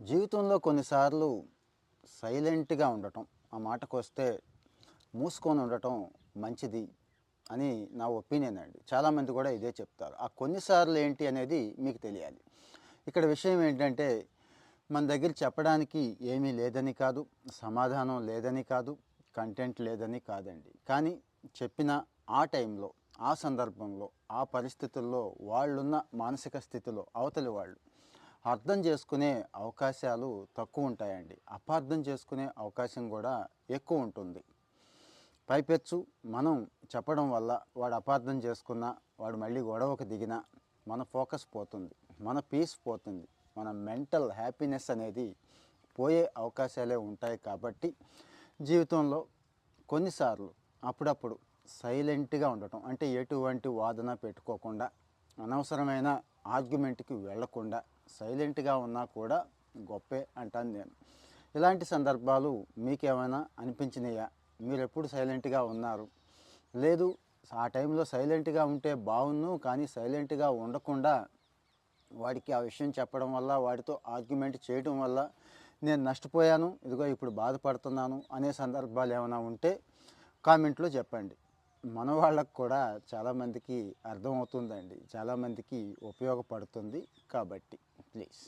జీవితంలో కొన్నిసార్లు సైలెంట్గా ఉండటం, ఆ మాటకొస్తే మూసుకొని ఉండటం మంచిది అని నా ఒపీనియన్ అండి. చాలామంది కూడా ఇదే చెప్తారు. ఆ కొన్నిసార్లు ఏంటి అనేది మీకు తెలియాలి. ఇక్కడ విషయం ఏంటంటే, మన దగ్గర చెప్పడానికి ఏమీ లేదని కాదు, సమాధానం లేదని కాదు, కంటెంట్ లేదని కాదండి. కానీ చెప్పిన ఆ టైంలో, ఆ సందర్భంలో, ఆ పరిస్థితుల్లో వాళ్ళున్న మానసిక స్థితిలో అవతలి వాళ్ళు అర్థం చేసుకునే అవకాశాలు తక్కువ ఉంటాయండి. అపార్థం చేసుకునే అవకాశం కూడా ఎక్కువ ఉంటుంది. పైపెచ్చు మనం చెప్పడం వల్ల వాడు అపార్థం చేసుకున్నా, వాడు మళ్ళీ గొడవకు దిగినా మన ఫోకస్ పోతుంది, మన పీస్ పోతుంది, మన మెంటల్ హ్యాపీనెస్ అనేది పోయే అవకాశాలే ఉంటాయి. కాబట్టి జీవితంలో కొన్నిసార్లు అప్పుడప్పుడు సైలెంట్గా ఉండటం, అంటే ఎటువంటి వాదన పెట్టుకోకుండా, అనవసరమైన ఆర్గ్యుమెంట్కి వెళ్ళకుండా సైలెంట్గా ఉన్నా కూడా గొప్పే అంటాను నేను. ఇలాంటి సందర్భాలు మీకేమైనా అనిపించినాయా? మీరు ఎప్పుడు సైలెంట్గా ఉన్నారు? లేదు, ఆ టైంలో సైలెంట్గా ఉంటే బాగున్ను, కానీ సైలెంట్గా ఉండకుండా వాడికి ఆ విషయం చెప్పడం వల్ల, వాడితో ఆర్గ్యుమెంట్ చేయడం వల్ల నేను నష్టపోయాను, ఇదిగో ఇప్పుడు బాధపడుతున్నాను అనే సందర్భాలు ఏమైనా ఉంటే కామెంట్లో చెప్పండి. మన వాళ్ళకు కూడా చాలామందికి అర్థమవుతుందండి, చాలామందికి ఉపయోగపడుతుంది. కాబట్టి ప్లీజ్.